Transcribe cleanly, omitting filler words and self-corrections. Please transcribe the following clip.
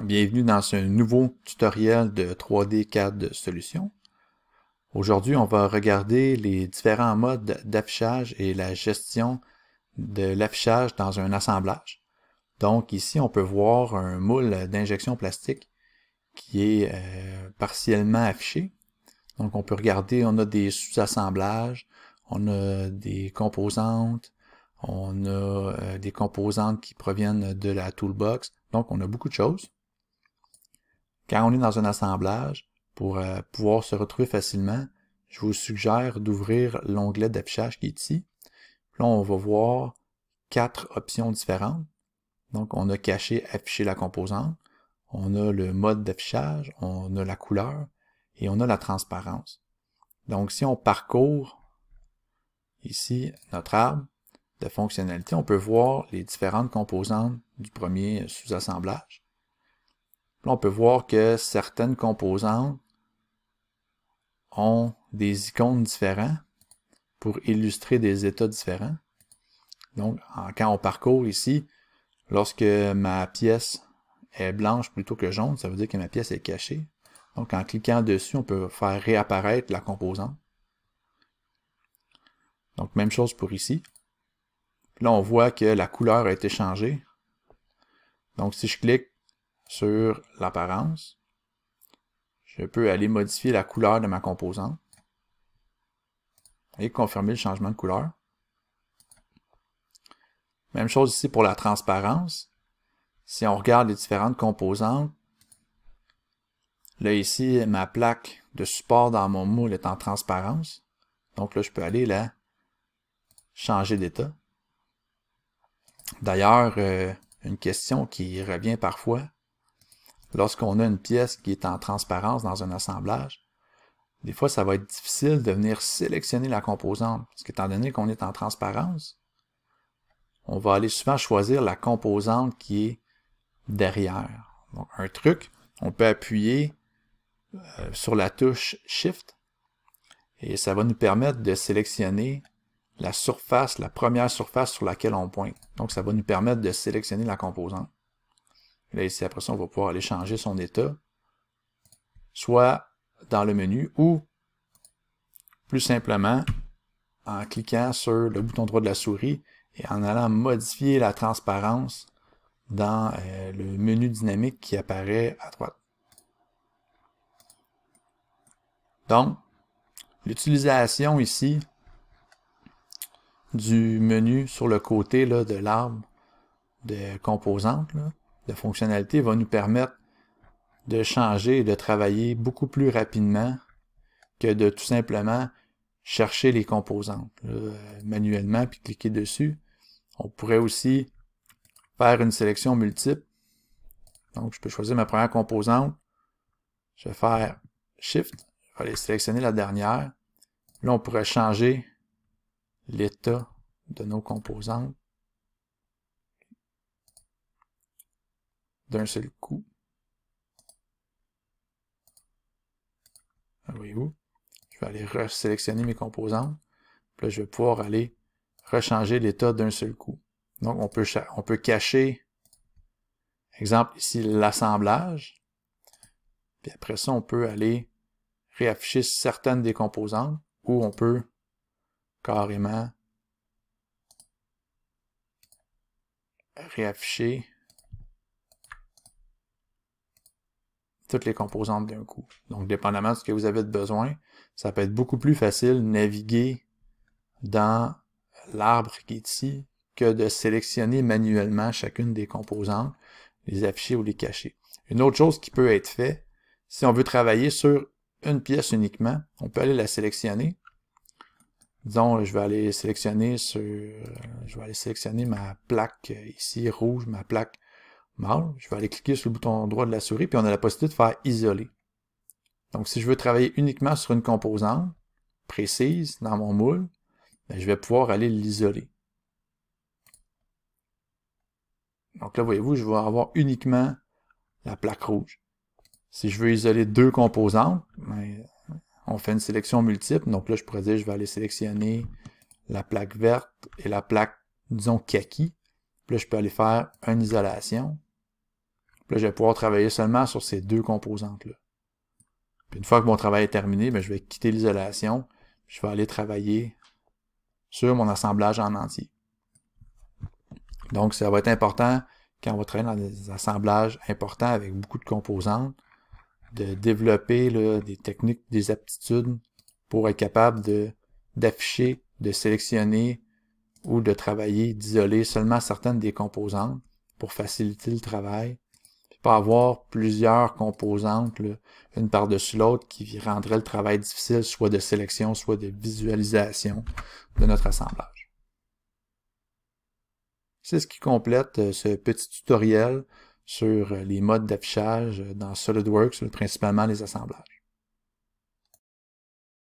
Bienvenue dans ce nouveau tutoriel de 3D CAD Solutions. Aujourd'hui, on va regarder les différents modes d'affichage et la gestion de l'affichage dans un assemblage. Donc ici, on peut voir un moule d'injection plastique qui est partiellement affiché. Donc on peut regarder, on a des sous-assemblages, on a des composantes, on a des composantes qui proviennent de la toolbox. Donc on a beaucoup de choses. Quand on est dans un assemblage, pour pouvoir se retrouver facilement, je vous suggère d'ouvrir l'onglet d'affichage qui est ici. Là, on va voir 4 options différentes. Donc, on a caché, afficher la composante, on a le mode d'affichage, on a la couleur et on a la transparence. Donc, si on parcourt ici notre arbre de fonctionnalité, on peut voir les différentes composantes du premier sous-assemblage. Là, on peut voir que certaines composantes ont des icônes différents pour illustrer des états différents. Donc, quand on parcourt ici, lorsque ma pièce est blanche plutôt que jaune, ça veut dire que ma pièce est cachée. Donc, en cliquant dessus, on peut faire réapparaître la composante. Donc, même chose pour ici. Là, on voit que la couleur a été changée. Donc, si je clique sur l'apparence, je peux aller modifier la couleur de ma composante et confirmer le changement de couleur. Même chose ici pour la transparence. Si on regarde les différentes composantes, là ici, ma plaque de support dans mon moule est en transparence. Donc là, je peux aller là, changer d'état. D'ailleurs, une question qui revient parfois, lorsqu'on a une pièce qui est en transparence dans un assemblage, des fois, ça va être difficile de venir sélectionner la composante. Parce qu'étant donné qu'on est en transparence, on va aller souvent choisir la composante qui est derrière. Donc, un truc, on peut appuyer sur la touche Shift et ça va nous permettre de sélectionner la surface, la première surface sur laquelle on pointe. Donc, ça va nous permettre de sélectionner la composante. Et là, ici, après ça, on va pouvoir aller changer son état, soit dans le menu ou plus simplement en cliquant sur le bouton droit de la souris et en allant modifier la transparence dans le menu dynamique qui apparaît à droite. Donc, l'utilisation ici du menu sur le côté là, de l'arbre de composantes, là, de fonctionnalités, va nous permettre de changer et de travailler beaucoup plus rapidement que de tout simplement chercher les composantes là, manuellement puis cliquer dessus. On pourrait aussi faire une sélection multiple. Donc, je peux choisir ma première composante. Je vais faire Shift. Je vais aller sélectionner la dernière. Là, on pourrait changer l'état de nos composantes d'un seul coup. Voyez-vous? Je vais aller resélectionner mes composantes. Puis là, je vais pouvoir aller rechanger l'état d'un seul coup. Donc, on peut cacher, exemple ici, l'assemblage. Puis après ça, on peut aller réafficher certaines des composantes ou on peut carrément réafficher toutes les composantes d'un coup. Donc, dépendamment de ce que vous avez de besoin, ça peut être beaucoup plus facile de naviguer dans l'arbre qui est ici que de sélectionner manuellement chacune des composantes, les afficher ou les cacher. Une autre chose qui peut être faite, si on veut travailler sur une pièce uniquement, on peut aller la sélectionner. Disons, je vais aller sélectionner ma plaque ici, rouge, ma plaque mâle. Je vais aller cliquer sur le bouton droit de la souris, puis on a la possibilité de faire isoler. Donc, si je veux travailler uniquement sur une composante précise dans mon moule, ben, je vais pouvoir aller l'isoler. Donc là, voyez-vous, je vais avoir uniquement la plaque rouge. Si je veux isoler deux composantes, ben, on fait une sélection multiple. Donc là, je pourrais dire, je vais aller sélectionner la plaque verte et la plaque, disons, kaki. Puis là, je peux aller faire une isolation. Puis là, je vais pouvoir travailler seulement sur ces deux composantes-là. Puis une fois que mon travail est terminé, bien, je vais quitter l'isolation. Je vais aller travailler sur mon assemblage en entier. Donc, ça va être important, quand on va travailler dans des assemblages importants avec beaucoup de composantes, de développer là, des techniques, des aptitudes pour être capable d'afficher, de sélectionner ou de travailler, d'isoler seulement certaines des composantes pour faciliter le travail. Puis pas avoir plusieurs composantes, là, une par-dessus l'autre, qui rendraient le travail difficile, soit de sélection, soit de visualisation de notre assemblage. C'est ce qui complète ce petit tutoriel sur les modes d'affichage dans SolidWorks, principalement les assemblages.